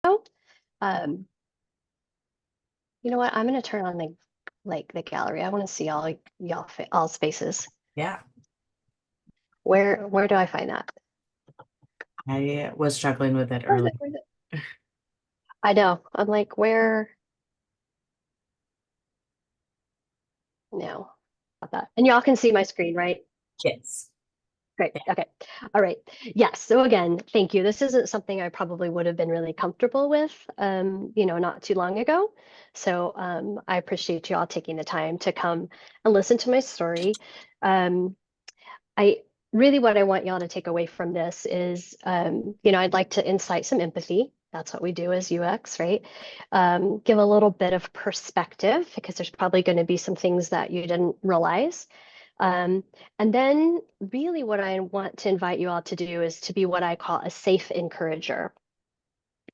Um, you know what? I'm gonna turn on the gallery. I want to see all y'all all's faces. Yeah, Where do I find that? I was struggling with it Where is early. it? Where is it? I know. I'm like, where? No, not that. And y'all can see my screen, right? Yes. Great. Okay. All right. Yes. So again, thank you. This isn't something I probably would have been really comfortable with, not too long ago. So I appreciate you all taking the time to come and listen to my story. Um, I really what I want y'all to take away from this is, I'd like to incite some empathy. That's what we do as UX, right? Give a little bit of perspective because there's probably going to be some things that you didn't realize. Um, and then really what I want to invite you all to do is to be what I call a safe encourager.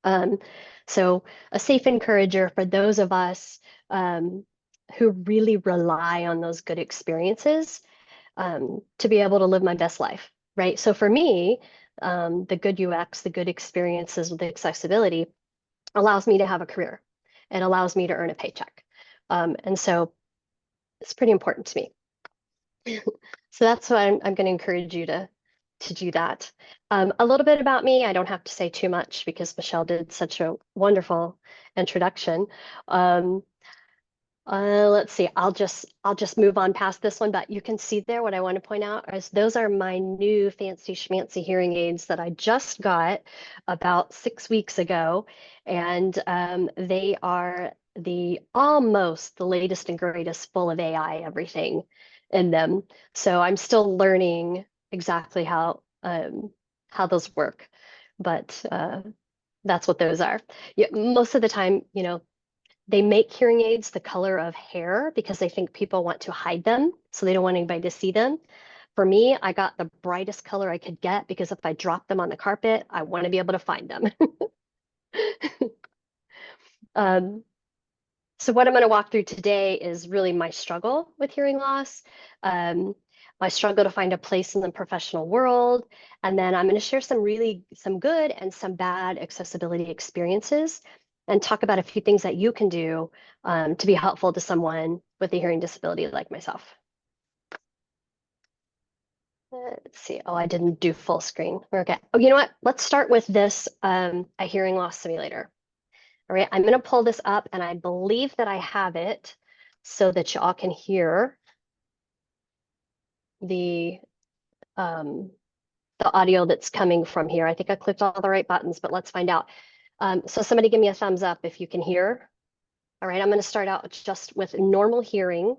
Um, so a safe encourager for those of us um, who really rely on those good experiences to be able to live my best life, right? So for me, the good UX, the good experiences with accessibility allows me to have a career. It allows me to earn a paycheck. And so it's pretty important to me. So that's why I'm going to encourage you to do that. A little bit about me. I don't have to say too much because Michelle did such a wonderful introduction. Um, let's see. I'll just move on past this one, but you can see there what I want to point out is those are my new fancy schmancy hearing aids that I just got about 6 weeks ago, and they are the almost the latest and greatest, full of AI everything in them. So I'm still learning exactly how those work, but that's what those are. Yeah, most of the time, they make hearing aids the color of hair because they think people want to hide them, so they don't want anybody to see them. For me, I got the brightest color I could get because if I drop them on the carpet, I want to be able to find them. Um, so what I'm going to walk through today is really my struggle with hearing loss, um, my struggle to find a place in the professional world, and then I'm going to share some good and some bad accessibility experiences, and talk about a few things that you can do to be helpful to someone with a hearing disability like myself. Let's see. Oh, I didn't do full screen. Okay. Oh, you know what? Let's start with this, a hearing loss simulator. All right, I'm going to pull this up and I believe that I have it so that y'all can hear the um, the audio that's coming from here. I think I clicked all the right buttons, but let's find out. So somebody give me a thumbs up if you can hear. All right, I'm going to start out just with normal hearing,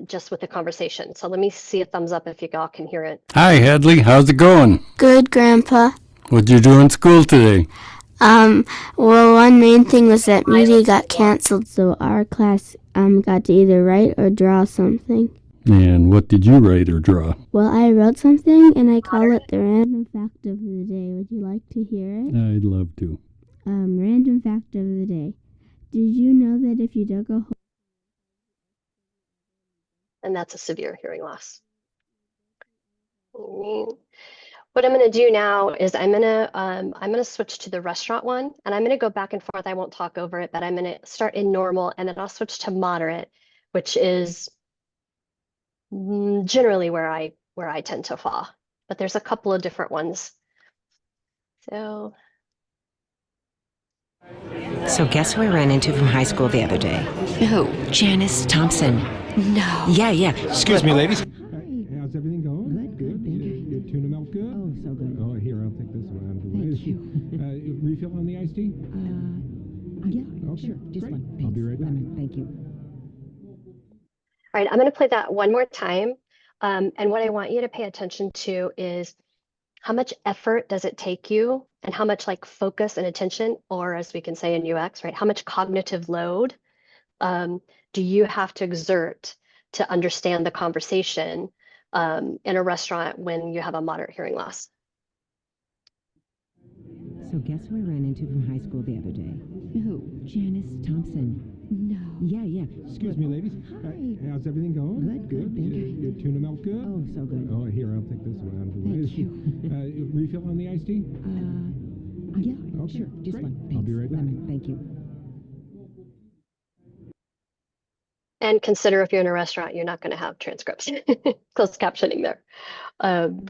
just with the conversation. So let me see a thumbs up if you all can hear it. Hi, Hadley. How's it going? Good, Grandpa. What'd you do in school today? Um, well, one main thing was that media got canceled, so our class got to either write or draw something. And what did you write or draw? Well, I wrote something, and I call it the random fact of the day. Would you like to hear it? I'd love to. Random fact of the day. Did you know that if you dug a hole... And that's a severe hearing loss. What I'm going to do now is I'm going to switch to the restaurant one, and I'm going to go back and forth. I won't talk over it, but I'm going to start in normal, and then I'll switch to moderate, which is generally where I tend to fall. But there's a couple of different ones. So So guess who I ran into from high school the other day? Who? Janice Thompson. No. Yeah. Excuse me, ladies. How's everything going? Good. Your tuna milk good? Oh, so good. Oh, here, I'll take this one out of the way. Thank you. Refill on the iced tea? Yeah, Okay, sure. Just great. one. I'll be right back. Thank you. all right, I'm going to play that one more time. And what I want you to pay attention to is how much effort does it take you and how much like focus and attention, or as we can say in UX, right? How much cognitive load do you have to exert to understand the conversation in a restaurant when you have a moderate hearing loss? So guess who I ran into from high school the other day? Who? Janice Thompson. No. Yeah. Excuse me, ladies. Hi. How's everything going? Good. Thank you. Your tuna milk good? Oh, so good. Oh, here, I'll take this one out of the way. Thank you. Refill on the iced tea? Yeah, Okay, sure. Just great. one. Thanks. I'll be right back. Thank you. And consider if you're in a restaurant, you're not going to have transcripts, closed captioning there. Um,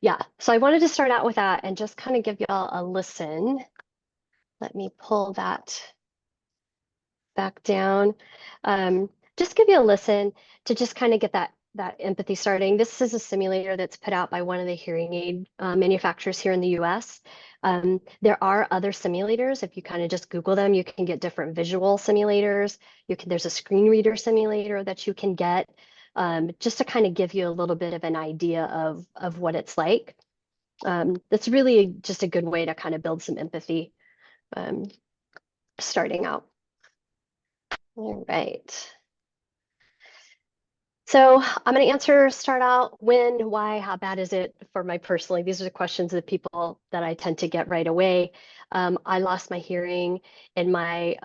yeah, so I wanted to start out with that and just kind of give y'all a listen. Let me pull that back down. Just give you a listen to just kind of get that empathy starting. This is a simulator that's put out by one of the hearing aid manufacturers here in the US. There are other simulators. If you kind of just Google them, you can get different visual simulators. There's a screen reader simulator that you can get just to kind of give you a little bit of an idea of what it's like. That's really just a good way to kind of build some empathy starting out. All right. So I'm going to start out when, why, how bad is it for my personally? These are the questions that people that I tend to get right away. I lost my hearing in my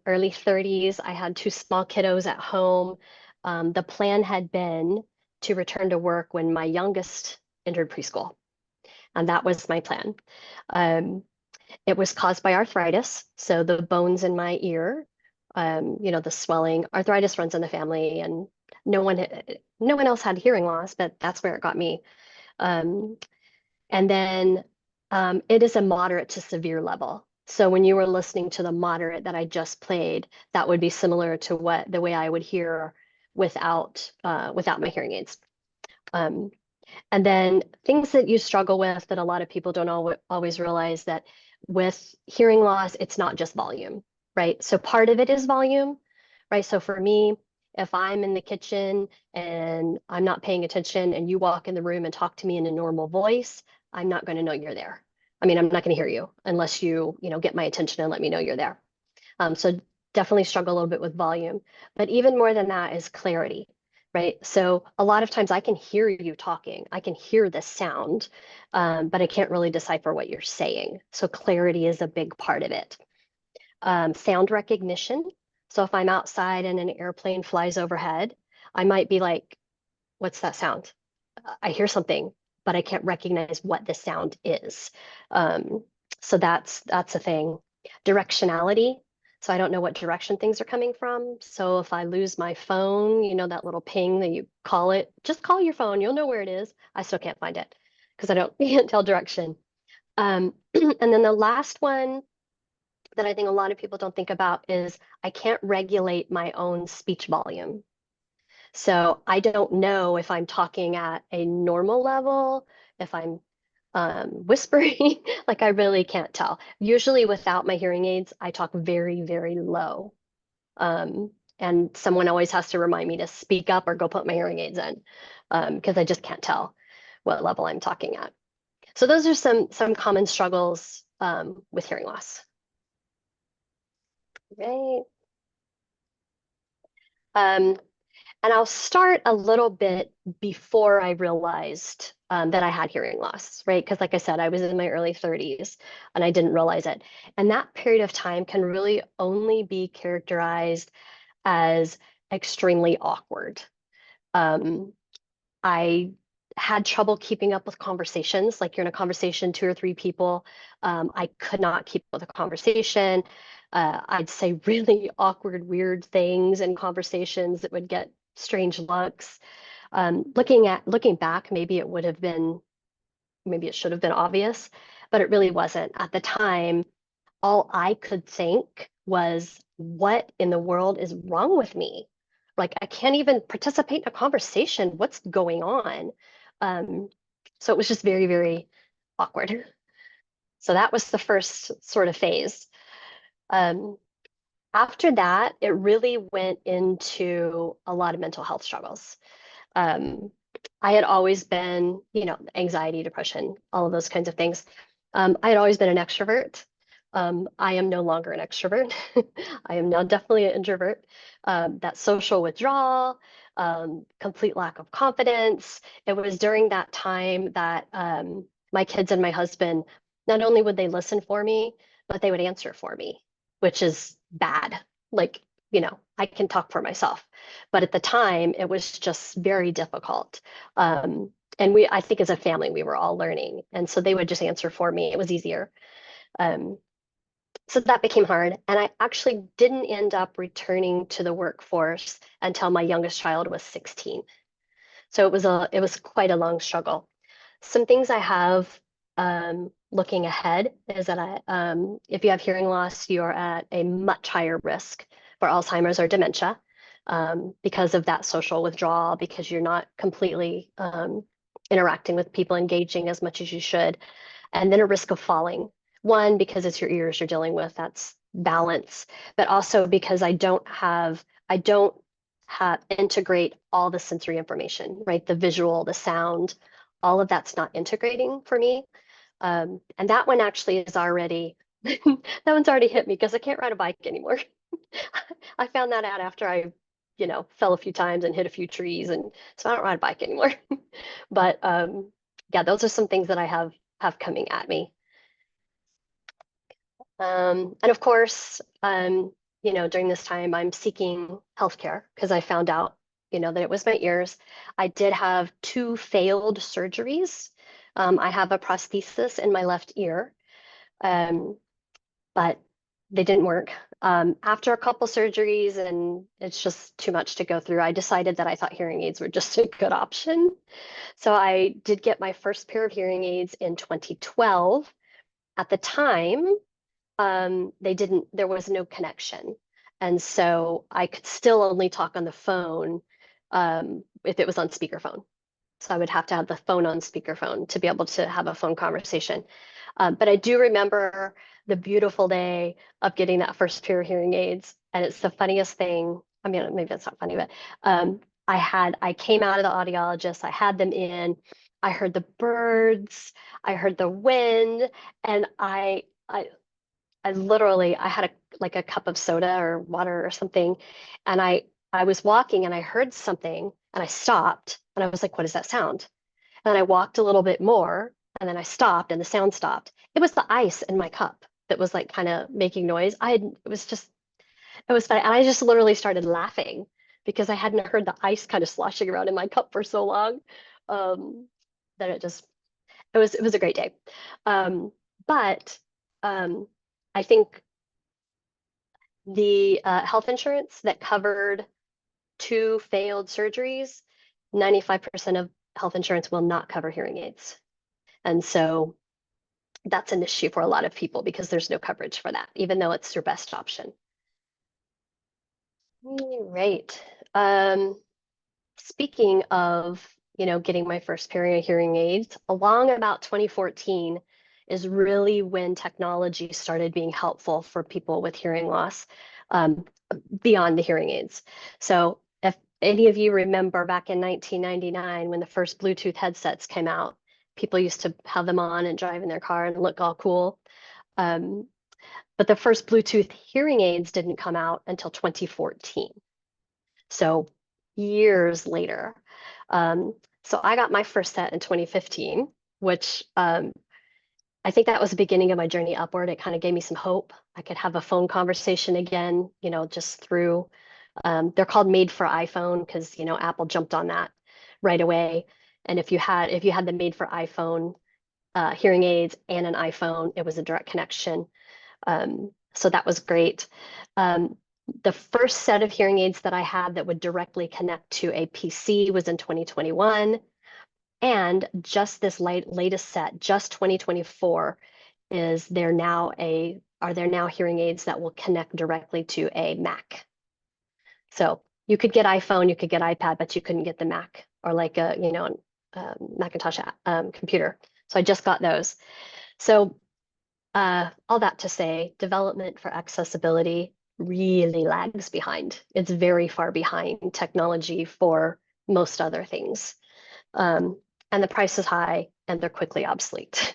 early 30s. I had two small kiddos at home. The plan had been to return to work when my youngest entered preschool, and that was my plan. It was caused by arthritis, so the bones in my ear, the swelling. Arthritis runs in the family, and no one else had hearing loss, but that's where it got me. Um, and then it is a moderate to severe level. So when you were listening to the moderate that I just played, that would be similar to the way I would hear without my hearing aids. And then things that you struggle with that a lot of people don't always realize that with hearing loss, it's not just volume, right? So part of it is volume, right? So for me, if I'm in the kitchen and I'm not paying attention and you walk in the room and talk to me in a normal voice, I'm not going to know you're there. I mean, I'm not going to hear you unless you get my attention and let me know you're there. So definitely struggle a little bit with volume, but even more than that is clarity, right? So a lot of times I can hear you talking, I can hear the sound, but I can't really decipher what you're saying. So clarity is a big part of it. Sound recognition. So if I'm outside and an airplane flies overhead, I might be like, what's that sound? I hear something, but I can't recognize what the sound is. So that's a thing. Directionality. So I don't know what direction things are coming from. So if I lose my phone, that little ping that you call it, just call your phone, you'll know where it is. I still can't find it because can't tell direction. And then the last one that I think a lot of people don't think about is I can't regulate my own speech volume. So I don't know if I'm talking at a normal level, if I'm whispering, like I really can't tell. Usually without my hearing aids, I talk very, very low. And someone always has to remind me to speak up or go put my hearing aids in because I just can't tell what level I'm talking at. So those are some common struggles with hearing loss. Right. And I'll start a little bit before I realized that I had hearing loss, right? Because like I said, I was in my early 30s and I didn't realize it. And that period of time can really only be characterized as extremely awkward. I had trouble keeping up with conversations. Like you're in a conversation, two or three people. I could not keep up with a conversation. I'd say really awkward, weird things in conversations that would get strange looks. Looking back, maybe it should have been obvious, but it really wasn't. At the time, all I could think was, what in the world is wrong with me? Like, I can't even participate in a conversation. What's going on? So it was just very, very awkward. So that was the first sort of phase. After that, it really went into a lot of mental health struggles. I had always been, anxiety, depression, all of those kinds of things. I had always been an extrovert. I am no longer an extrovert. I am now definitely an introvert. That social withdrawal, complete lack of confidence. It was during that time that my kids and my husband, not only would they listen for me, but they would answer for me, which is bad. Like, I can talk for myself. But at the time, it was just very difficult. And I think as a family, we were all learning. And so they would just answer for me. It was easier. Um, so that became hard. And I actually didn't end up returning to the workforce until my youngest child was 16. So it was quite a long struggle. Some things I have looking ahead is that if you have hearing loss, you are at a much higher risk for Alzheimer's or dementia because of that social withdrawal, because you're not completely interacting with people, engaging as much as you should, and then a risk of falling. One, because it's your ears you're dealing with, that's balance, but also because I don't have integrate all the sensory information, right? The visual, the sound, all of that's not integrating for me. And that one actually is already, that one's already hit me because I can't ride a bike anymore. I found that out after I, fell a few times and hit a few trees, and so I don't ride a bike anymore. But yeah, those are some things that I have coming at me. And of course, during this time, I'm seeking healthcare because I found out, that it was my ears. I did have 2 failed surgeries. I have a prosthesis in my left ear, um, but they didn't work. After a couple surgeries, and it's just too much to go through, I decided that I thought hearing aids were just a good option. So I did get my first pair of hearing aids in 2012. At the time, there was no connection. And so I could still only talk on the phone if it was on speakerphone. So I would have to have the phone on speakerphone to be able to have a phone conversation. But I do remember the beautiful day of getting that first pair of hearing aids. And it's the funniest thing. I mean, maybe that's not funny, but I came out of the audiologist, I had them in, I heard the birds, I heard the wind, and I literally I had a cup of soda or water or something, and I was walking and I heard something and I stopped and I was like, what is that sound? And I walked a little bit more and then I stopped and the sound stopped. It was the ice in my cup that was like kind of making noise. It was funny. And I just literally started laughing because I hadn't heard the ice kind of sloshing around in my cup for so long. Um, that it was a great day. But um, I think the health insurance that covered 2 failed surgeries, 95% of health insurance will not cover hearing aids. And so that's an issue for a lot of people because there's no coverage for that, even though it's your best option. Right. Speaking of, getting my first pair of hearing aids, along about 2014 is really when technology started being helpful for people with hearing loss beyond the hearing aids. So if any of you remember back in 1999 when the first Bluetooth headsets came out, people used to have them on and drive in their car and look all cool. But the first Bluetooth hearing aids didn't come out until 2014. So years later. So I got my first set in 2015, which I think that was the beginning of my journey upward. It kind of gave me some hope. I could have a phone conversation again, just through, they're called made for iPhone because, Apple jumped on that right away. And if you had the made for iPhone hearing aids and an iPhone, it was a direct connection. So that was great. The first set of hearing aids that I had that would directly connect to a PC was in 2021. And just this latest set, just 2024, are there now hearing aids that will connect directly to a Mac. So you could get iPhone, you could get iPad, but you couldn't get the Mac or like a, Macintosh computer. So I just got those. So all that to say, development for accessibility really lags behind. It's very far behind technology for most other things. And the price is high and they're quickly obsolete.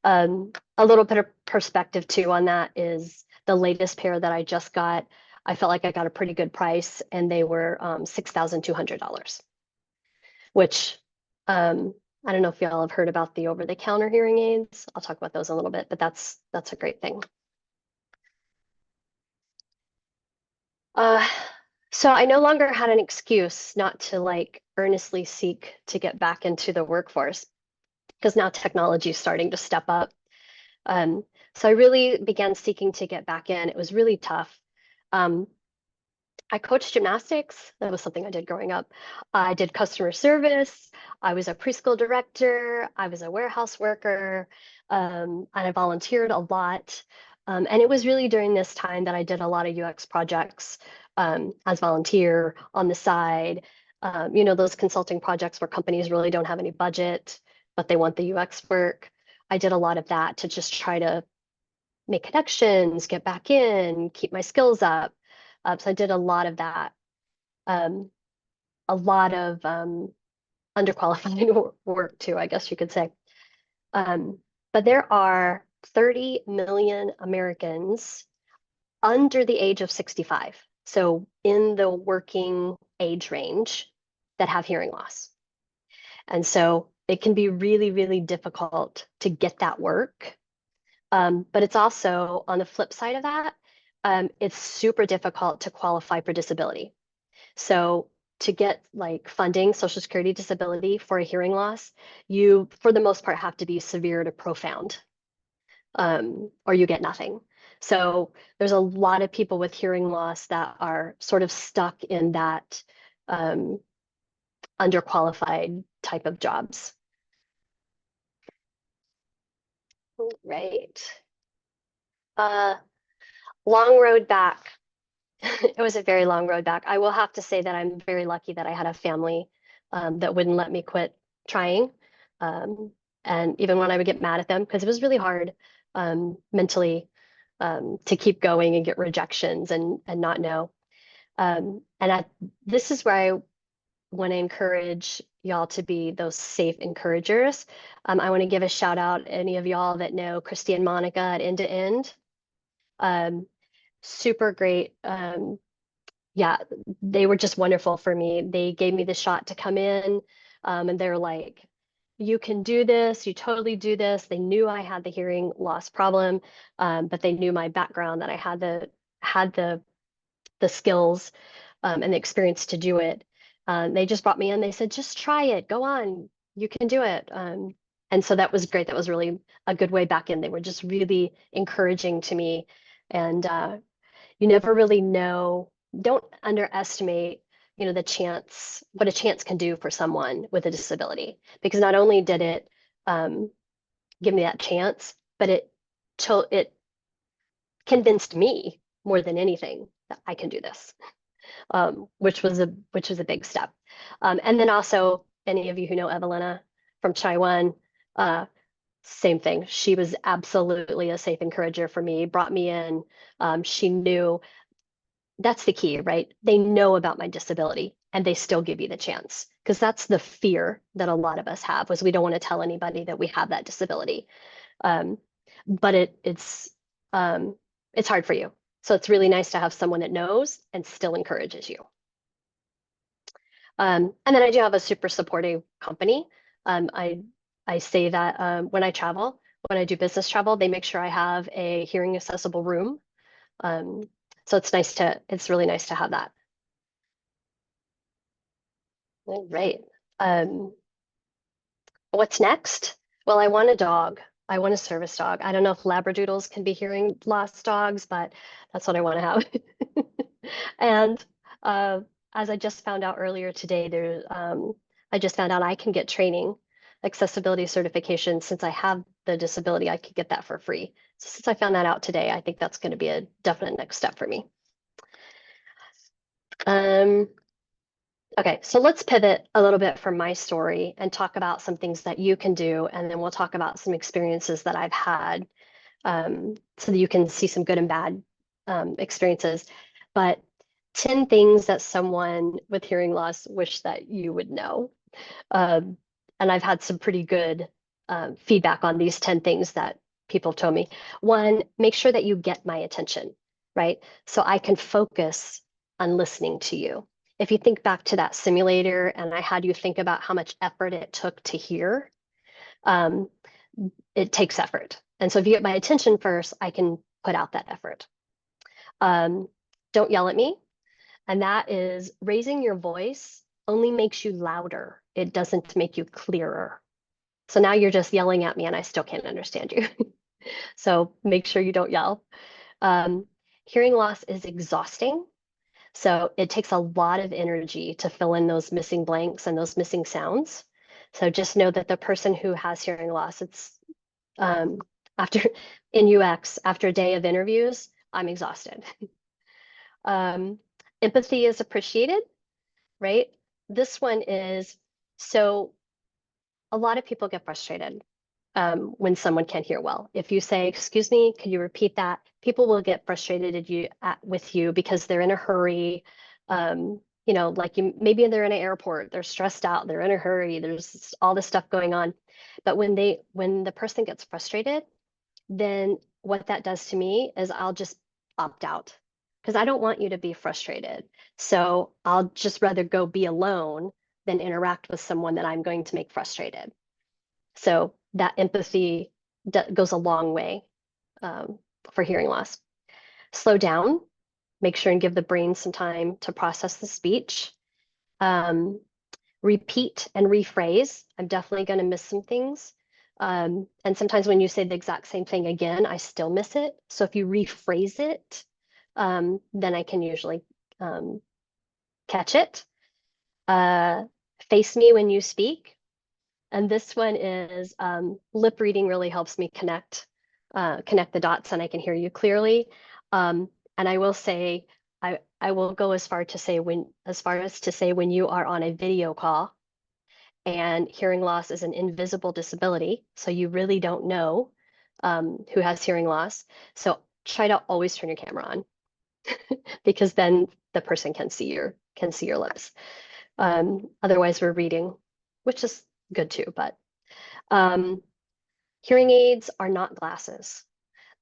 A little bit of perspective too on that is the latest pair that I just got, I felt like I got a pretty good price and they were $6,200, which I don't know if y'all have heard about the over-the-counter hearing aids. I'll talk about those a little bit, but that's a great thing. So I no longer had an excuse not to like earnestly seek to get back into the workforce because now technology is starting to step up. So I really began seeking to get back in. It was really tough. Um, I coached gymnastics. That was something I did growing up. I did customer service. I was a preschool director. I was a warehouse worker. And I volunteered a lot. And it was really during this time that I did a lot of UX projects as volunteer on the side. Those consulting projects where companies really don't have any budget, but they want the UX work. I did a lot of that to just try to make connections, get back in, keep my skills up. So I did a lot of that, um, a lot of underqualified work too, I guess you could say. But there are 30 million Americans under the age of 65, so in the working age range, that have hearing loss. And so it can be really, really difficult to get that work. But it's also on the flip side of that, it's super difficult to qualify for disability. So to get like funding, Social Security disability for a hearing loss, you, for the most part, have to be severe to profound, or you get nothing. So there's a lot of people with hearing loss that are sort of stuck in that um, underqualified type of jobs. Right. Uh, Long road back. It was a very long road back. I will have to say that I'm very lucky that I had a family that wouldn't let me quit trying. Um, and even when I would get mad at them, because it was really hard mentally to keep going and get rejections and not know. This is where I want to encourage y'all to be those safe encouragers. I want to give a shout out any of y'all that know Christy and Monica at End to End. Super great. Yeah, they were just wonderful for me. They gave me the shot to come in, and they're like, you can do this, you totally do this. They knew I had the hearing loss problem, but they knew my background, that I had the skills and the experience to do it. They just brought me in. They said, just try it, go on, you can do it. And so that was great. That was really a good way back in. They were just really encouraging to me. And you never really know, don't underestimate, the chance, what a chance can do for someone with a disability. Because not only did it give me that chance, but it convinced me more than anything that I can do this, which was a big step. And then also, any of you who know Evelina from Taiwan, same thing. She was absolutely a safe encourager for me, brought me in. She knew, that's the key, right? They know about my disability and they still give you the chance, because that's the fear that a lot of us have, was we don't want to tell anybody that we have that disability. But it's hard for you. So it's really nice to have someone that knows and still encourages you. And then I do have a super supportive company. I say that when I travel, when I do business travel, they make sure I have a hearing accessible room. So it's really nice to have that. All right. What's next? Well, I want a dog. I want a service dog. I don't know if Labradoodles can be hearing loss dogs, but that's what I want to have. And as I just found out earlier today, I just found out I can get training, accessibility certification. Since I have the disability, I could get that for free. So since I found that out today, I think that's going to be a definite next step for me. Okay, so let's pivot a little bit from my story and talk about some things that you can do, and then we'll talk about some experiences that I've had, so that you can see some good and bad experiences. But 10 things that someone with hearing loss wish that you would know. And I've had some pretty good feedback on these 10 things that people told me. One, make sure that you get my attention, right? So I can focus on listening to you. If you think back to that simulator and I had you think about how much effort it took to hear, it takes effort. And so if you get my attention first, I can put out that effort. Don't yell at me. And that is, raising your voice only makes you louder. It doesn't make you clearer. So now you're just yelling at me and I still can't understand you. So make sure you don't yell. Hearing loss is exhausting. So it takes a lot of energy to fill in those missing blanks and those missing sounds. So just know that the person who has hearing loss, it's um, after in UX, after a day of interviews, I'm exhausted. Empathy is appreciated, right? This one is so a lot of people get frustrated when someone can't hear well. If you say, "Excuse me, could you repeat that?" People will get frustrated with you because they're in a hurry. Like maybe they're in an airport, they're stressed out, they're in a hurry, there's all this stuff going on. But when the person gets frustrated, then what that does to me is I'll just opt out because I don't want you to be frustrated. So I'll just rather go be alone than interact with someone that I'm going to make frustrated. So that empathy goes a long way for hearing loss. Slow down, make sure and give the brain some time to process the speech. Repeat and rephrase. I'm definitely going to miss some things. And sometimes when you say the exact same thing again, I still miss it. So if you rephrase it, then I can usually catch it. Face me when you speak. And this one is lip reading really helps me connect the dots and I can hear you clearly. And I will say, I will go as far as to say when you are on a video call and hearing loss is an invisible disability, so you really don't know who has hearing loss. So try to always turn your camera on because then the person can see your lips. Otherwise, we're reading, which is good too, but hearing aids are not glasses.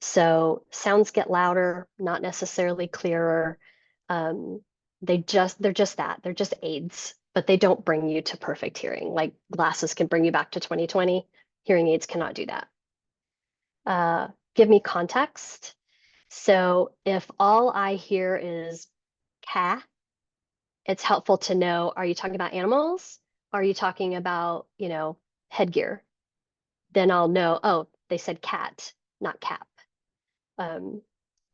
So sounds get louder, not necessarily clearer. They're just that. They're just aids, but they don't bring you to perfect hearing. Like glasses can bring you back to 2020. Hearing aids cannot do that. Give me context. So if all I hear is "ca," it's helpful to know, are you talking about animals? Are you talking about, headgear? Then I'll know, oh, they said cat, not cap.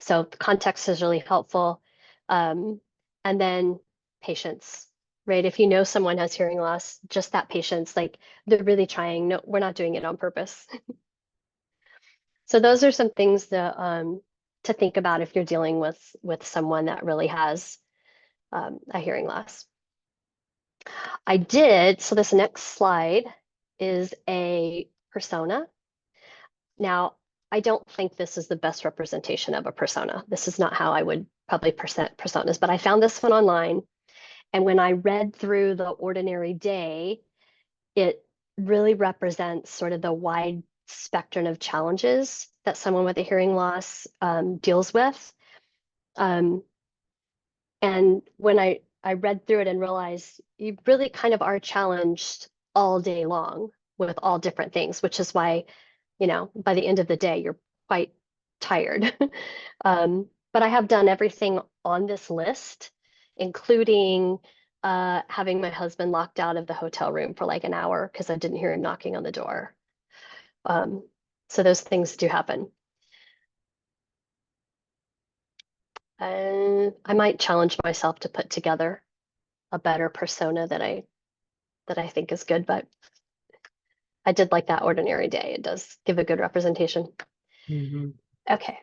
So the context is really helpful. And then patience, right? If you know someone has hearing loss, just that patience, like they're really trying. No, we're not doing it on purpose. So those are some things to think about if you're dealing with someone that really has a hearing loss. So this next slide is a persona. Now, I don't think this is the best representation of a persona. This is not how I would probably present personas, but I found this one online. And when I read through the ordinary day, it really represents sort of the wide spectrum of challenges that someone with a hearing loss deals with. And when I read through it and realized you really kind of are challenged all day long with all different things, which is why by the end of the day, you're quite tired. But I have done everything on this list, including having my husband locked out of the hotel room for like an hour because I didn't hear him knocking on the door. So those things do happen. I might challenge myself to put together a better persona that I think is good, but I did like that ordinary day. It does give a good representation. Mm-hmm. Okay.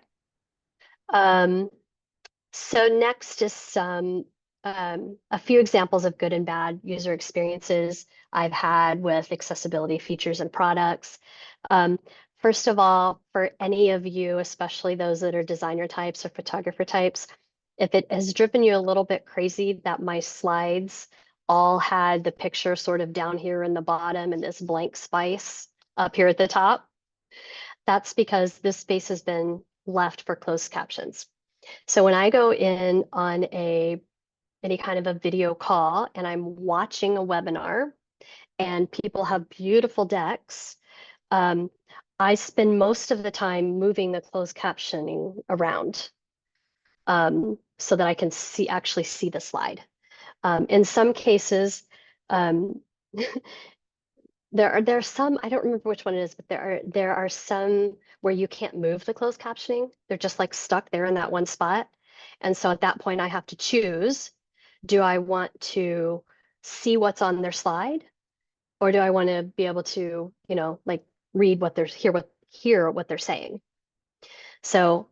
So next is a few examples of good and bad user experiences I've had with accessibility features and products. First of all, for any of you, especially those that are designer types or photographer types, if it has driven you a little bit crazy that my slides all had the picture sort of down here in the bottom and this blank space up here at the top, that's because this space has been left for closed captions. So when I go in on any kind of a video call and I'm watching a webinar and people have beautiful decks, I spend most of the time moving the closed captioning around so that I can actually see the slide. In some cases, there are some, I don't remember which one it is, but there are some where you can't move the closed captioning. They're just like stuck there in that one spot. And so at that point I have to choose, do I want to see what's on their slide, or do I want to be able to, like read what they're hear what they're saying? So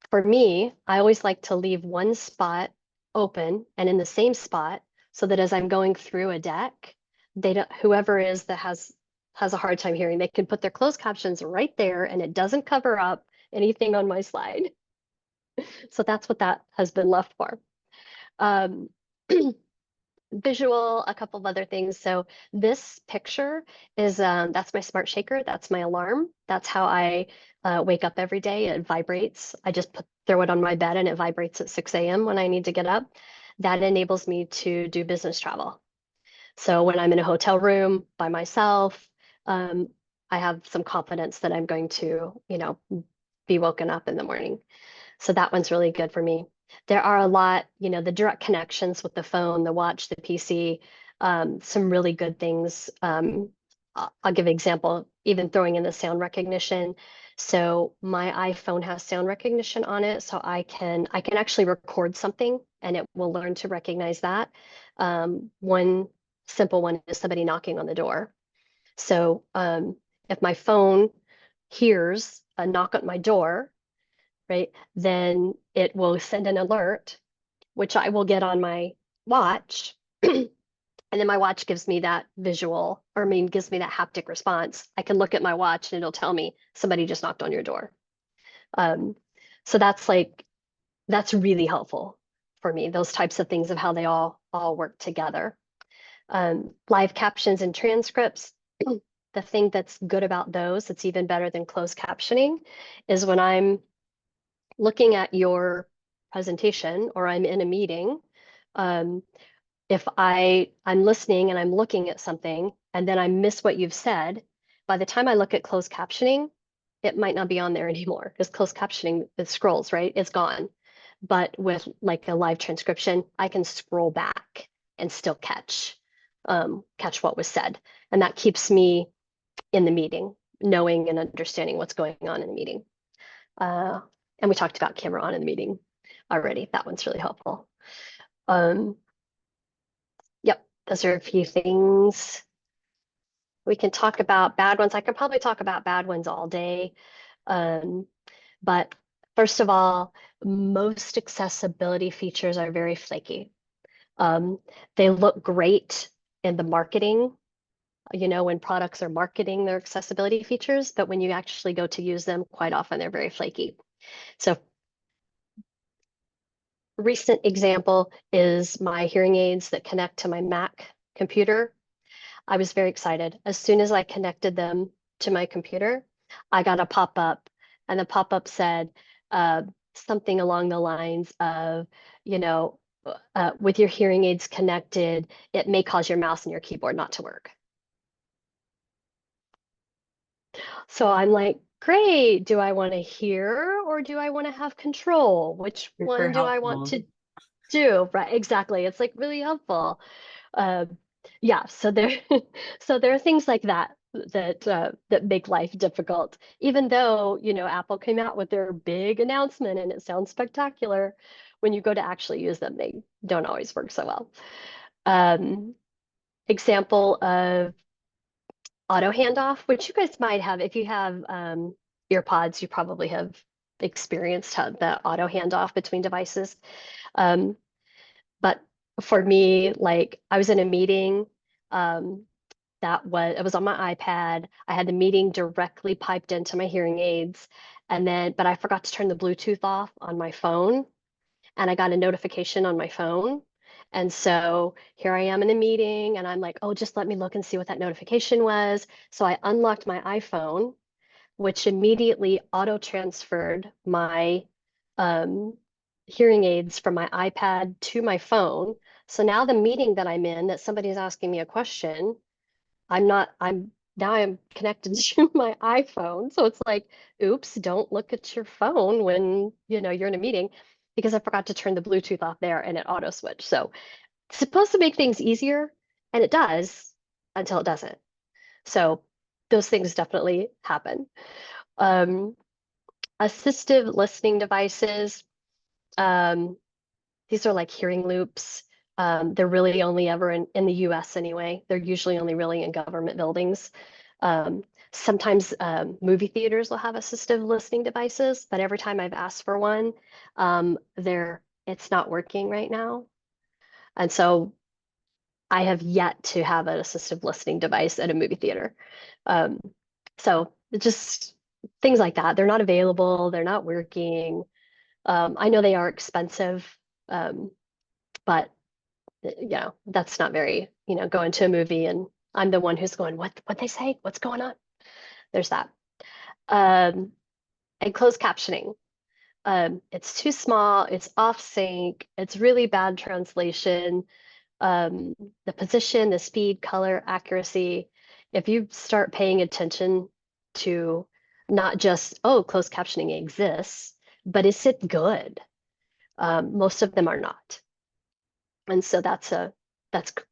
for me, I always like to leave one spot open and in the same spot so that as I'm going through a deck, they don't, whoever is that has a hard time hearing, they can put their closed captions right there and it doesn't cover up anything on my slide. So that's what that has been left for. Um, Visual, a couple of other things. So this picture is that's my smart shaker. That's my alarm. That's how I wake up every day. It vibrates. I just throw it on my bed and it vibrates at 6 a.m. when I need to get up. That enables me to do business travel. So when I'm in a hotel room by myself, I have some confidence that I'm going to, be woken up in the morning. So that one's really good for me. There are a lot, the direct connections with the phone, the watch, the PC, some really good things. I'll give an example, even throwing in the sound recognition. So my iPhone has sound recognition on it, so I can actually record something and it will learn to recognize that. One simple one is somebody knocking on the door. So if my phone hears a knock at my door, right, then it will send an alert, which I will get on my watch. And then my watch gives me that visual, or I mean, gives me that haptic response. I can look at my watch and it'll tell me somebody just knocked on your door. Um, so that's really helpful for me, those types of things of how they all work together. Live captions and transcripts. The thing that's good about those, that's even better than closed captioning, is when I'm looking at your presentation or I'm in a meeting, if I'm listening and I'm looking at something and then I miss what you've said, by the time I look at closed captioning, it might not be on there anymore because closed captioning, it scrolls, right? It's gone. But with like a live transcription, I can scroll back and still catch what was said. And that keeps me in the meeting, knowing and understanding what's going on in the meeting. And we talked about camera on in the meeting already. That one's really helpful. Yep, those are a few things. We can talk about bad ones. I could probably talk about bad ones all day. But first of all, most accessibility features are very flaky. They look great in the marketing, when products are marketing their accessibility features, but when you actually go to use them, quite often they're very flaky. So recent example is my hearing aids that connect to my Mac computer. I was very excited. As soon as I connected them to my computer, I got a pop-up, and the pop-up said something along the lines of, with your hearing aids connected, it may cause your mouse and your keyboard not to work. So I'm like, great. Do I want to hear or do I want to have control? Which Super one do I want helpful. to do? Right, exactly. It's like really helpful. Uh, yeah, so there so there are things like that make life difficult. Even though, Apple came out with their big announcement and it sounds spectacular, when you go to actually use them, they don't always work so well. Example of auto handoff, which you guys might have, if you have earpods, you probably have experienced how the auto handoff between devices. But for me, like I was in a meeting, it was on my iPad. I had the meeting directly piped into my hearing aids, but I forgot to turn the Bluetooth off on my phone, and I got a notification on my phone. And so here I am in a meeting, and I'm like, oh, just let me look and see what that notification was. So I unlocked my iPhone, which immediately auto transferred my hearing aids from my iPad to my phone. So now the meeting that I'm in, that somebody's asking me a question, now I'm connected to my iPhone. So it's like, oops, don't look at your phone when, you're in a meeting, because I forgot to turn the Bluetooth off there and it auto switched. So it's supposed to make things easier, and it does until it doesn't. So those things definitely happen. Um, Assistive listening devices, these are like hearing loops. They're really only ever in the US anyway. They're usually only really in government buildings. Um, Sometimes movie theaters will have assistive listening devices, but every time I've asked for one, it's not working right now. And so I have yet to have an assistive listening device at a movie theater. Um, so just things like that. They're not available, they're not working. I know they are expensive, but that's not very, going to a movie and I'm the one who's going, what they say? What's going on? There's that. Um, and closed captioning. It's too small, it's off sync, it's really bad translation. The position, the speed, color, accuracy. If you start paying attention to not just, oh, closed captioning exists, but is it good? Most of them are not. And so that's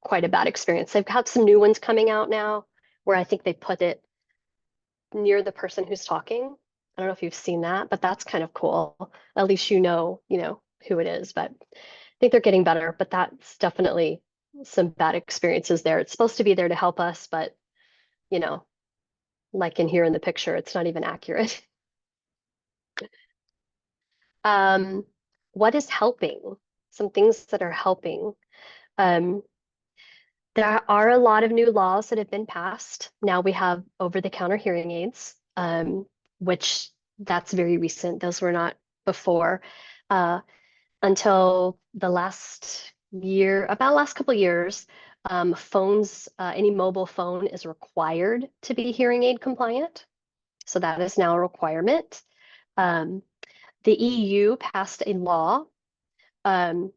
quite a bad experience. They've got some new ones coming out now where I think they put it near the person who's talking. I don't know if you've seen that, but that's kind of cool. At least you know who it is. But I think they're getting better, but that's definitely some bad experiences there. It's supposed to be there to help us, but you know, like in here in the picture, it's not even accurate. Um, what is helping? Some things that are helping. Um, There are a lot of new laws that have been passed. Now we have over-the-counter hearing aids, which that's very recent. Those were not before. Uh, until the last year, about last couple of years, phones, any mobile phone is required to be hearing aid compliant. So that is now a requirement. Um, the EU passed a law, um,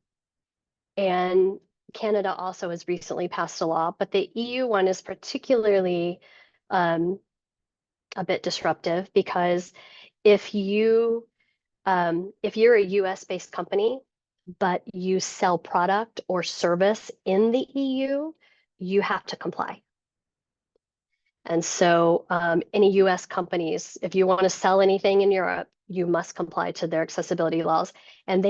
and Canada also has recently passed a law, but the EU one is particularly um, a bit disruptive because if you if you're a US based company, but you sell product or service in the EU, you have to comply. And so any US companies, if you want to sell anything in Europe, you must comply to their accessibility laws. And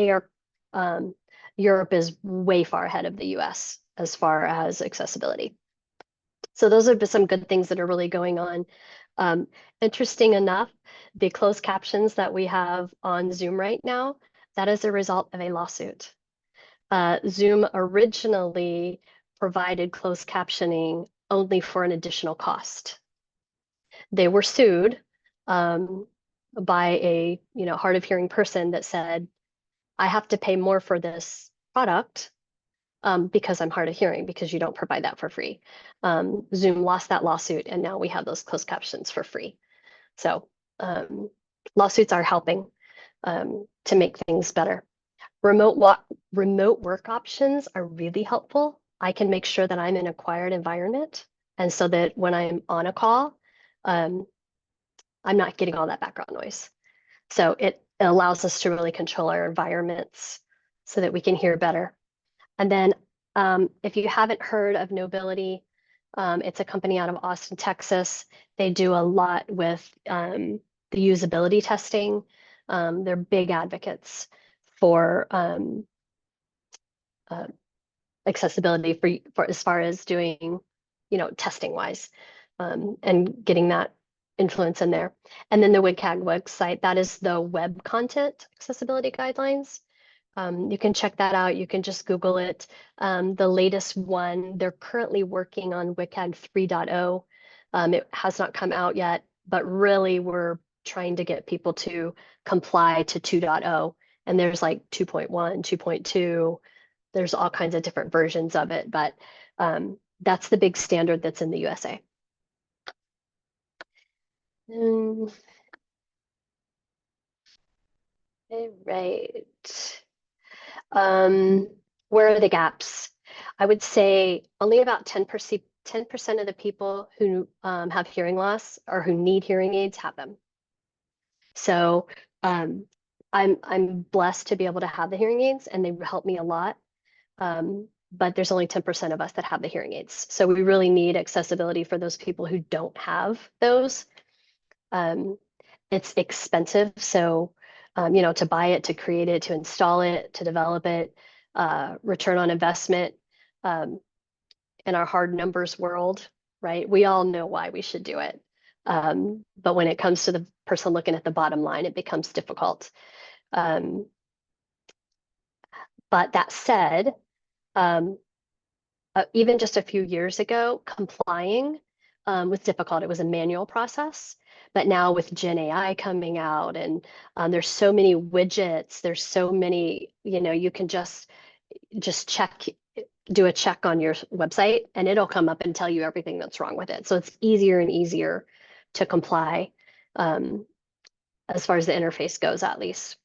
um, Europe is way far ahead of the US as far as accessibility. So those are some good things that are really going on. Interesting enough, the closed captions that we have on Zoom right now, that is a result of a lawsuit. Zoom originally provided closed captioning only for an additional cost. They were sued by a hard of hearing person that said, I have to pay more for this product because I'm hard of hearing because you don't provide that for free. Zoom lost that lawsuit and now we have those closed captions for free. So lawsuits are helping to make things better. Remote work options are really helpful. I can make sure that I'm in a quiet environment, and so that when I'm on a call, um, I'm not getting all that background noise. So it allows us to really control our environments so that we can hear better. And then if you haven't heard of Nobility, it's a company out of Austin, Texas. They do a lot with the usability testing. They're big advocates for uh, accessibility for as far as doing, testing wise, and getting that influence in there. And then the WCAG website, that is the web content accessibility guidelines. You can check that out. You can just Google it. The latest one, they're currently working on WCAG 3.0. It has not come out yet, but really we're trying to get people to comply to 2.0. And there's like 2.1, 2.2. There's all kinds of different versions of it, but that's the big standard that's in the USA. All right. Where are the gaps? I would say only about 10% of the people who have hearing loss or who need hearing aids have them. So I'm blessed to be able to have the hearing aids and they help me a lot. but there's only 10% of us that have the hearing aids. So we really need accessibility for those people who don't have those. It's expensive. So, to buy it, to create it, to install it, to develop it, return on investment, in our hard numbers world, right? We all know why we should do it. But when it comes to the person looking at the bottom line, it becomes difficult. But that said, even just a few years ago, complying was difficult. It was a manual process. But now with Gen AI coming out, and there's so many widgets, there's so many, you can just check, do a check on your website, and it'll come up and tell you everything that's wrong with it. So it's easier and easier to comply, as far as the interface goes, at least.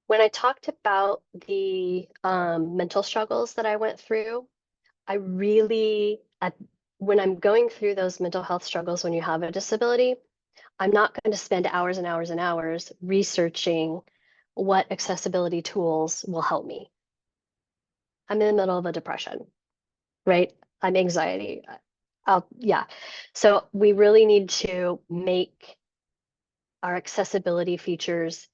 When I talked about the mental struggles that I went through, I really, when I'm going through those mental health struggles when you have a disability, I'm not going to spend hours and hours and hours researching what accessibility tools will help me. I'm in the middle of a depression, right? I'm anxiety. Yeah. So we really need to make our accessibility features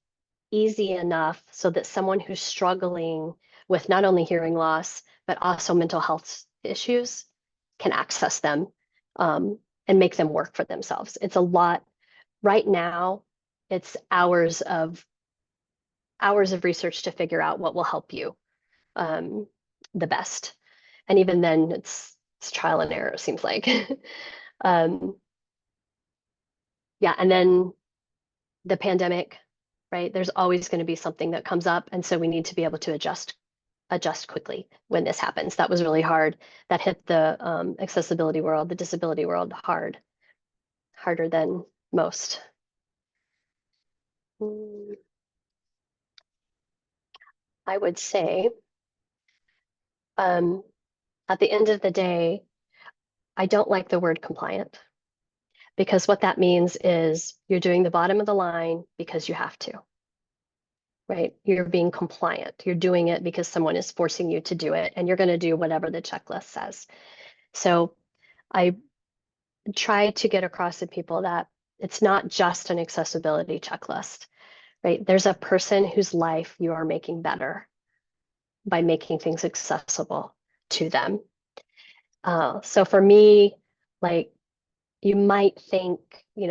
easy enough so that someone who's struggling with not only hearing loss, but also mental health issues can access them, and make them work for themselves. It's a lot. Right now, it's hours of research to figure out what will help you the best. And even then, it's trial and error, it seems like. Yeah, and then the pandemic, right? There's always going to be something that comes up, and so we need to be able to adjust quickly when this happens. That was really hard. That hit the accessibility world, the disability world hard, harder than most. I would say, at the end of the day, I don't like the word compliant, because what that means is you're doing the bottom of the line because you have to, right? You're being compliant. You're doing it because someone is forcing you to do it, and you're going to do whatever the checklist says. So I try to get across to people that it's not just an accessibility checklist, right? There's a person whose life you are making better by making things accessible to them. So for me, like, you might think,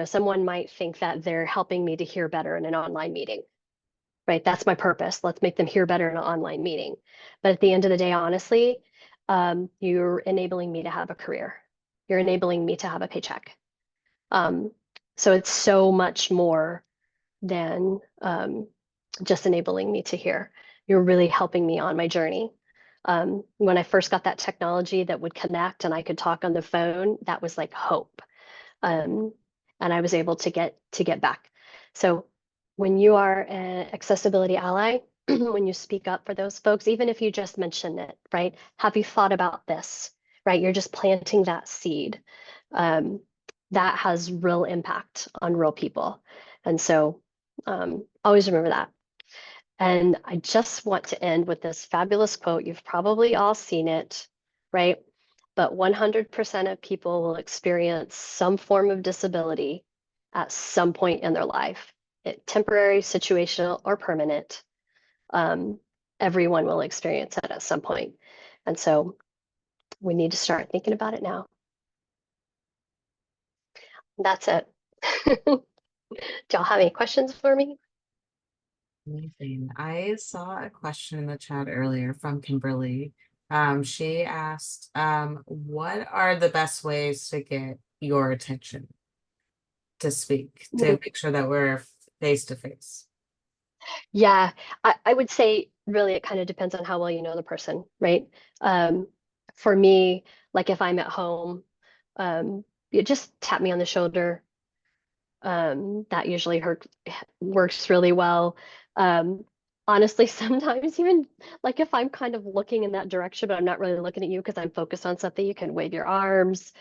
someone might think that they're helping me to hear better in an online meeting, right? That's my purpose. Let's make them hear better in an online meeting. But at the end of the day, honestly, you're enabling me to have a career. You're enabling me to have a paycheck. So it's so much more than just enabling me to hear. You're really helping me on my journey. When I first got that technology that would connect and I could talk on the phone, that was like hope. And I was able to get back. So when you are an accessibility ally, when you speak up for those folks, even if you just mention it, right? Have you thought about this, right? You're just planting that seed. That has real impact on real people. And so always remember that. And I just want to end with this fabulous quote. You've probably all seen it, right? But 100% of people will experience some form of disability at some point in their life, temporary, situational, or permanent. Everyone will experience it at some point. And so we need to start thinking about it now. That's it. Do y'all have any questions for me? Amazing. I saw a question in the chat earlier from Kimberly. She asked, what are the best ways to get your attention to speak, to make sure that we're face to face? Yeah, I would say really it kind of depends on how well you know the person, right? For me, like if I'm at home, you just tap me on the shoulder. That usually works really well. Honestly, sometimes even like if I'm kind of looking in that direction, but I'm not really looking at you because I'm focused on something, you can wave your arms.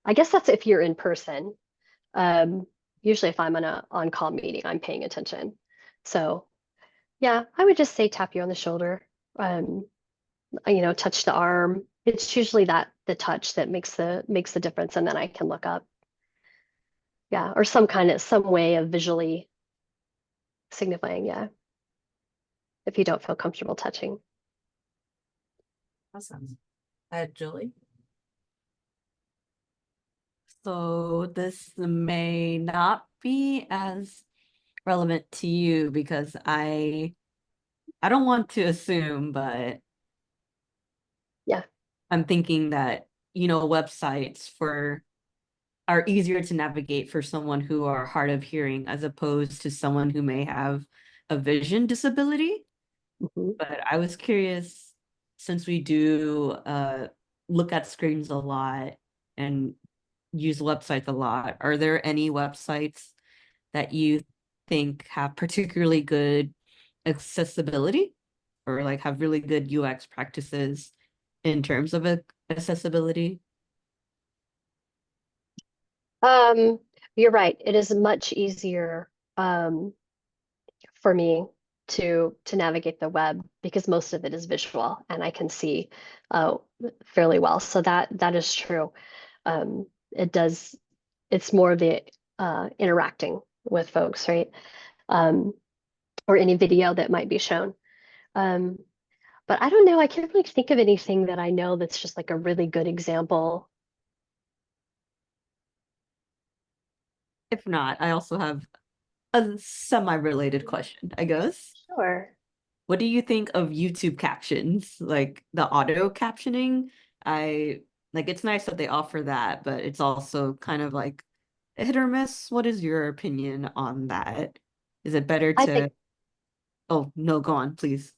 I guess that's if you're in person. Um, Usually if I'm on a on-call meeting, I'm paying attention. So yeah, I would just say tap you on the shoulder, touch the arm. It's usually the touch that makes the difference, and then I can look up. Yeah, or some way of visually signifying, yeah, if you don't feel comfortable touching. Awesome. Julie? So this may not be as relevant to you because I don't want to assume, but Yeah. I'm thinking that, websites are easier to navigate for someone who are hard of hearing as opposed to someone who may have a vision disability. Mhm. But I was curious, since we do look at screens a lot and use websites a lot, are there any websites that you think have particularly good accessibility or like have really good UX practices in terms of accessibility? Um, you're right. It is much easier for me to navigate the web because most of it is visual and I can see uh, fairly well. So that is true. It does. It's more of the interacting with folks, right? Um, or any video that might be shown. Um, but I don't know. I can't really think of anything that I know that's just like a really good example. If not, I also have a semi-related question, I guess. Sure. What do you think of YouTube captions, like the auto captioning? I like it's nice that they offer that, but it's also kind of like a hit or miss. What is your opinion on that? Is it better I think to, oh no, go on, please.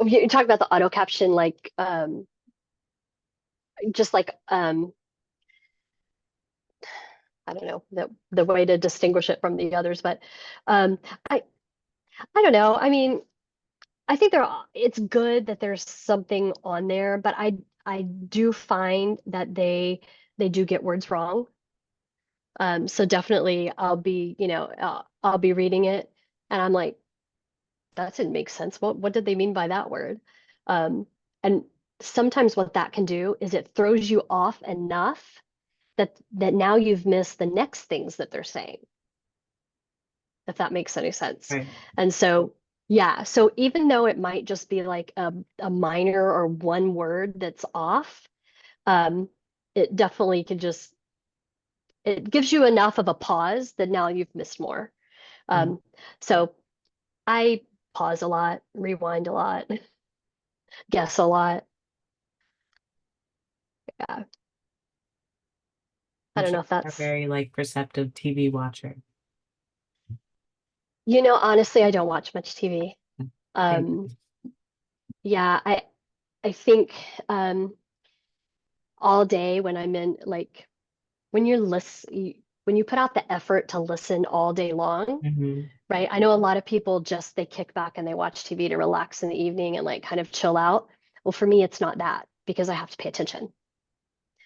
you talk about the auto caption, like just like I don't know the way to distinguish it from the others, but um, I I don't know. I mean, I think it's good that there's something on there, but I do find that they do get words wrong. So definitely I'll be reading it and I'm like, that didn't make sense. What did they mean by that word? And sometimes what that can do is it throws you off enough that now you've missed the next things that they're saying, if that makes any sense. Right. And so, yeah, so even though it might just be like a minor or one word that's off, um, it definitely could just, it gives you enough of a pause that now you've missed more. Mm. Um, so I pause a lot, rewind a lot, guess a lot. Yeah, I don't know if A that's, very like perceptive TV watcher. honestly, I don't watch much TV. Thank Um, you. yeah, I think all day when I'm in like when when you put out the effort to listen all day long, Mhm. right? I know a lot of people just they kick back and they watch TV to relax in the evening and like kind of chill out. Well, for me, it's not that because I have to pay attention.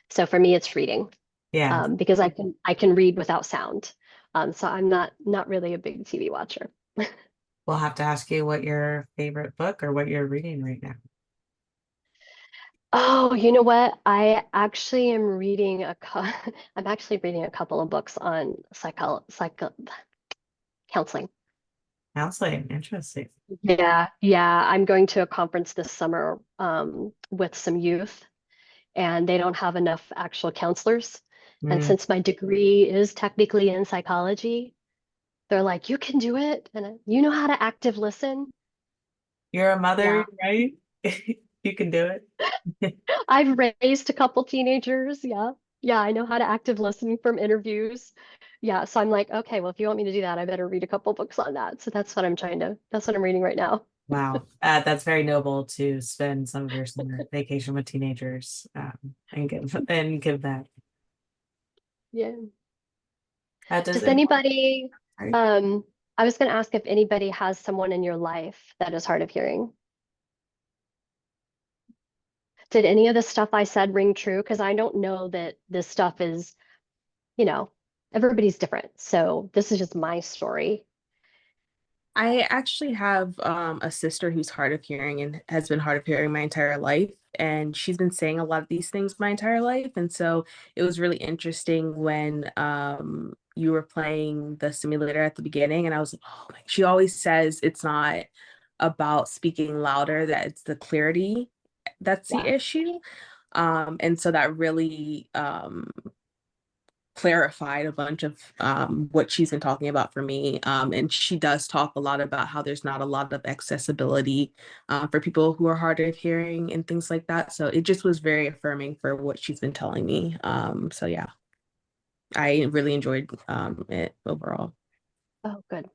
So for me, it's reading Yeah, because I can read without sound. So I'm not really a big TV watcher. we'll have to ask you what your favorite book or what you're reading right now. Oh, you know what? I actually am reading I'm actually reading a couple of books on psycho counseling. Counseling, interesting. Yeah, I'm going to a conference this summer with some youth, and they don't have enough actual counselors. And Mm. since my degree is technically in psychology, they're like, you can do it, and you know how to active listen. You're a Yeah, mother, right? You can do it. I've raised a couple teenagers. Yeah, I know how to active listen from interviews. Yeah, so I'm like, okay, well, if you want me to do that, I better read a couple books on that. So that's what I'm reading right now. Wow, that's very noble to spend some of your summer vacation with teenagers, and give that. Yeah. Does Does anyone? anybody, Sorry. I was going to ask if anybody has someone in your life that is hard of hearing. Did any of the stuff I said ring true? Because I don't know that this stuff is, you know, everybody's different. So this is just my story. I actually have a sister who's hard of hearing and has been hard of hearing my entire life. And she's been saying a lot of these things my entire life. And so it was really interesting when you were playing the simulator at the beginning. And I was like, oh my, she always says it's not about speaking louder, that it's the clarity that's the Yeah. issue. And so that really clarified a bunch of what she's been talking about for me. And she does talk a lot about how there's not a lot of accessibility for people who are hard of hearing and things like that. So it just was very affirming for what she's been telling me. So yeah, I really enjoyed it overall. Oh, good.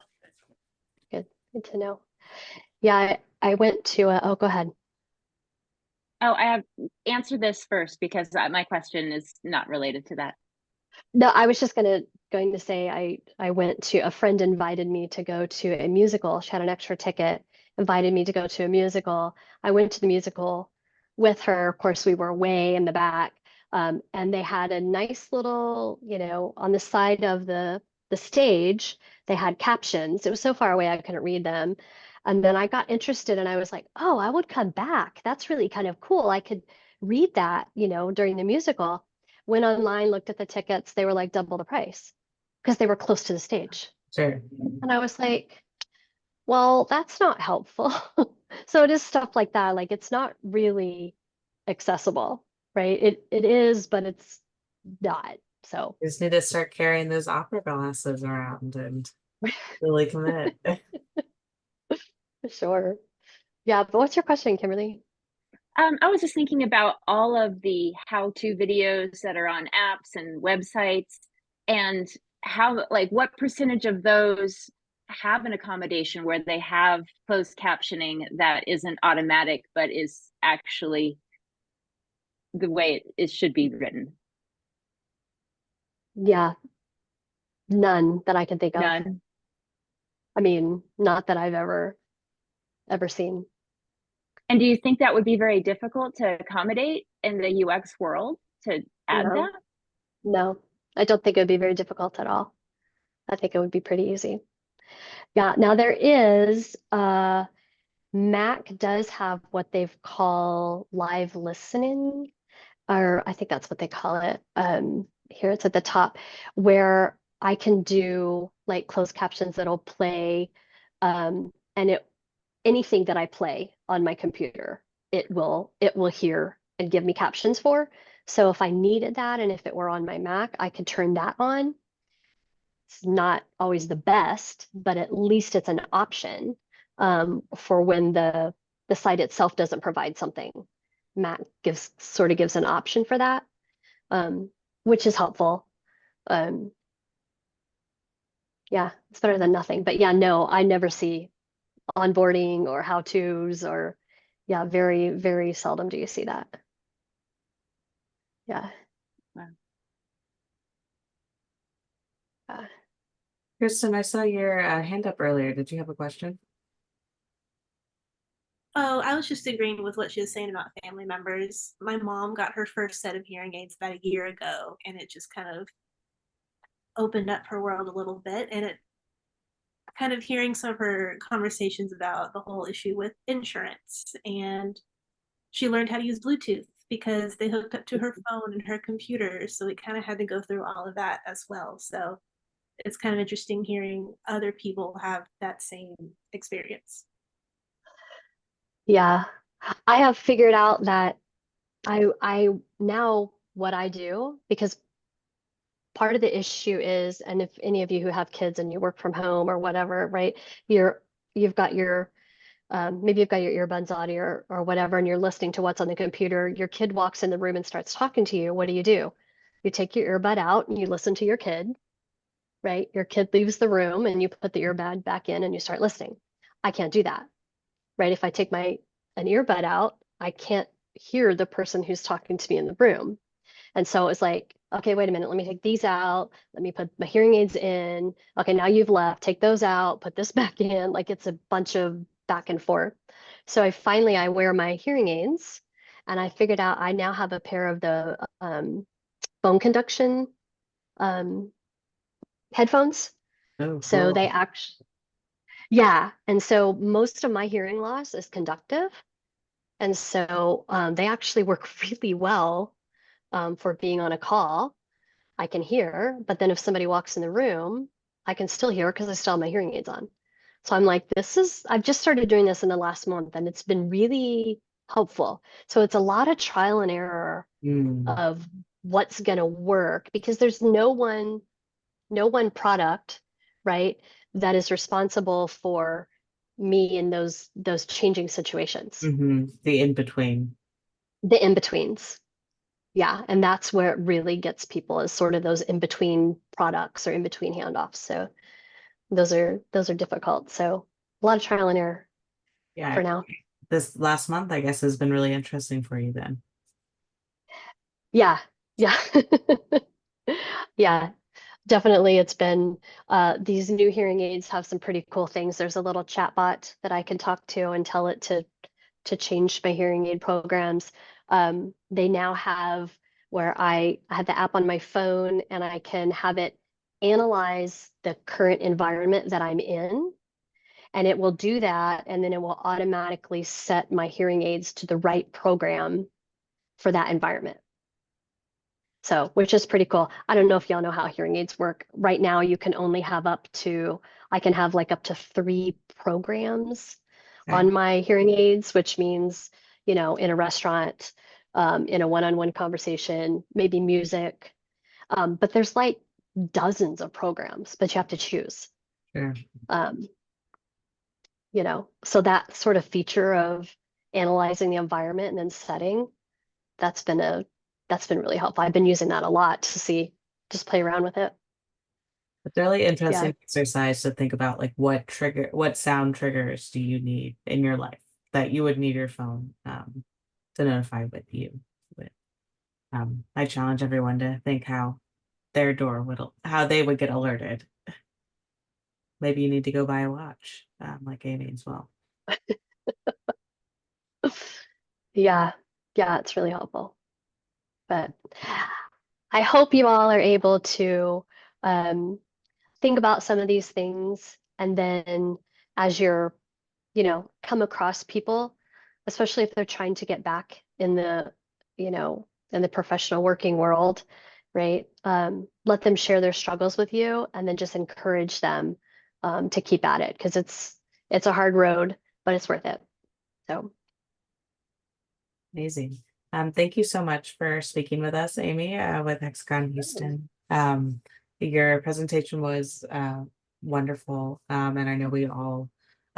Good. Good to know. Yeah, I went to oh, go ahead. Oh, I have answered this first because my question is not related to that. No, I was just going to say I went to a friend invited me to go to a musical. She had an extra ticket, invited me to go to a musical. I went to the musical with her. Of course, we were way in the back. And they had a nice little, on the side of the stage, they had captions. It was so far away I couldn't read them. And then I got interested and I was like, oh, I would come back. That's really kind of cool. I could read that, during the musical. Went online, looked at the tickets, they were like double the price because they were close to the stage. Sure. And I was like, well, that's not helpful. So it is stuff like that. Like it's not really accessible, right? It is, but it's not. So You just need to start carrying those opera glasses around and really commit. sure. Yeah, but what's your question, Kimberly? I was just thinking about all of the how-to videos that are on apps and websites, and how, like, what percentage of those have an accommodation where they have closed captioning that isn't automatic, but is actually the way it should be written? Yeah, none that I can think of. None. I mean, not that I've ever seen. And do you think that would be very difficult to accommodate in the UX world to add No, that? no, I don't think it would be very difficult at all. I think it would be pretty easy. Yeah, now there is Mac does have what they've call live listening, or I think that's what they call it. Here it's at the top, where I can do like closed captions that'll play, and anything that I play on my computer, it will hear and give me captions for. So if I needed that, and if it were on my Mac, I could turn that on. It's not always the best, but at least it's an option for when the site itself doesn't provide something. Mac sort of gives an option for that, which is helpful. Um, yeah, it's better than nothing. But yeah, no, I never see onboarding or how-tos or yeah, very, very seldom do you see that. Yeah. Wow. Kristen, I saw your hand up earlier. Did you have a question? Oh, I was just agreeing with what she was saying about family members. My mom got her first set of hearing aids about a year ago, and it just kind of opened up her world a little bit. And it kind of hearing some of her conversations about the whole issue with insurance. And she learned how to use Bluetooth because they hooked up to her phone and her computer. So we kind of had to go through all of that as well. So it's kind of interesting hearing other people have that same experience. Yeah. I have figured out that I now what I do, because part of the issue is, and if any of you who have kids and you work from home or whatever, right, you've got your maybe you've got your earbuds on or whatever, and you're listening to what's on the computer. Your kid walks in the room and starts talking to you. What do? You take your earbud out and you listen to your kid, right? Your kid leaves the room and you put the earbud back in and you start listening. I can't do that, right? If I take an earbud out, I can't hear the person who's talking to me in the room. And so it's like, okay, wait a minute, let me take these out. Let me put my hearing aids in. Okay, now you've left, take those out, put this back in. Like it's a bunch of back and forth. So I wear my hearing aids and I figured out I now have a pair of the bone conduction um, headphones. Oh, So cool. they actually, yeah. And so most of my hearing loss is conductive. And so they actually work really well for being on a call. I can hear, but then if somebody walks in the room, I can still hear because I still have my hearing aids on. So I'm like, I've just started doing this in the last month and it's been really helpful. So it's a lot of trial and error Mm, of what's going to work because there's no one product, right, that is responsible for me in those changing situations, the in between. the in-betweens. Yeah, and that's where it really gets people is sort of those in-between products or in-between handoffs. So those are difficult. So a lot of trial and error Yeah, for now. this last month, I guess, has been really interesting for you then. Yeah, yeah. Yeah, definitely, it's been these new hearing aids have some pretty cool things. There's a little chat bot that I can talk to and tell it to change my hearing aid programs. They now have where I have the app on my phone and I can have it analyze the current environment that I'm in, and it will do that, and then it will automatically set my hearing aids to the right program for that environment. So, which is pretty cool. I don't know if y'all know how hearing aids work. Right now, you can only have I can have like up to 3 programs Okay. on my hearing aids, which means, in a restaurant, in a one-on-one conversation, maybe music. But there's like dozens of programs, but you have to choose. Sure. Um, so that sort of feature of analyzing the environment and then setting, that's been a that's been really helpful. I've been using that a lot to just play around with it. It's really Yeah. interesting exercise to think about like what sound triggers do you need in your life that you would need your phone to notify with you. With. I challenge everyone to think how how they would get alerted. Maybe you need to go buy a watch, like Amy as well. Yeah. Yeah, it's really helpful. But I hope you all are able to um, think about some of these things. And then as come across people, especially if they're trying to get back in the professional working world, right? Let them share their struggles with you and then just encourage them to keep at it because it's a hard road, but it's worth it. So Amazing. Thank you so much for speaking with us, Amy, with Hexagon Houston. Your presentation was wonderful, and I know we all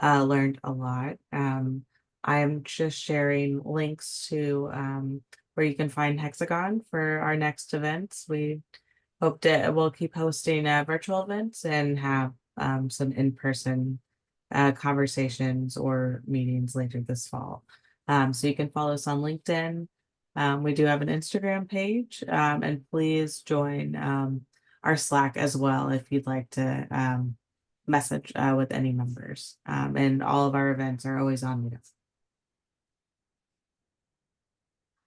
learned a lot. I am just sharing links to where you can find Hexagon for our next events. We'll keep hosting virtual events and have some in-person conversations or meetings later this fall. So you can follow us on LinkedIn. We do have an Instagram page, and please join our Slack as well if you'd like to message with any members. And all of our events are always on Meetup.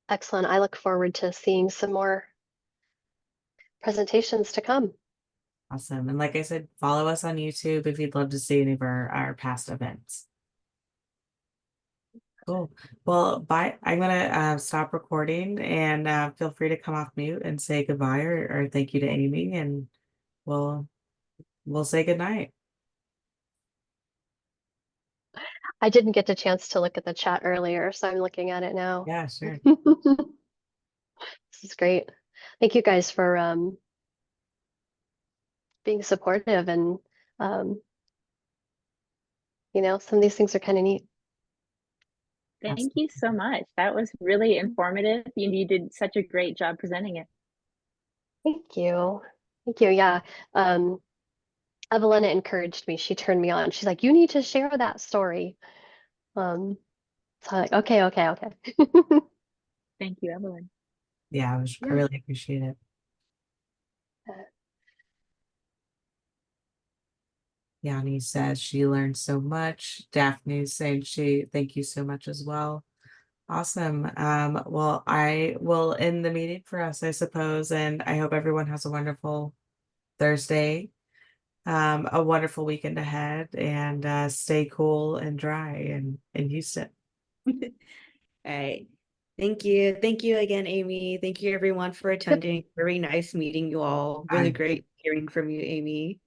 excellent. I look forward to seeing some more presentations to come. Awesome. And like I said, follow us on YouTube if you'd love to see any of our past events. Cool. Well, bye. I'm gonna stop recording and feel free to come off mute and say goodbye or thank you to Amy, and we'll say goodnight. I didn't get a chance to look at the chat earlier, so I'm looking at it now. Yeah, sure. This is great. Thank you guys for being supportive and um, some of these things are kind of neat. Thank you so much. That was really informative. You did such a great job presenting it. Thank you. Thank you. Yeah. Evelina encouraged me. She turned me on. She's like, you need to share that story. So I'm like, okay. Thank you, Evelyn. Yeah, I really appreciate it. Yanni says she learned so much. Daphne's saying thank you so much as well. Awesome. Well, I will end the meeting for us, I suppose, and I hope everyone has a wonderful Thursday, a wonderful weekend ahead, and stay cool and dry in Houston. All right. Thank you. Thank you again, Amy. Thank you everyone for attending. Very nice meeting you all. Really Bye. great hearing from you, Amy.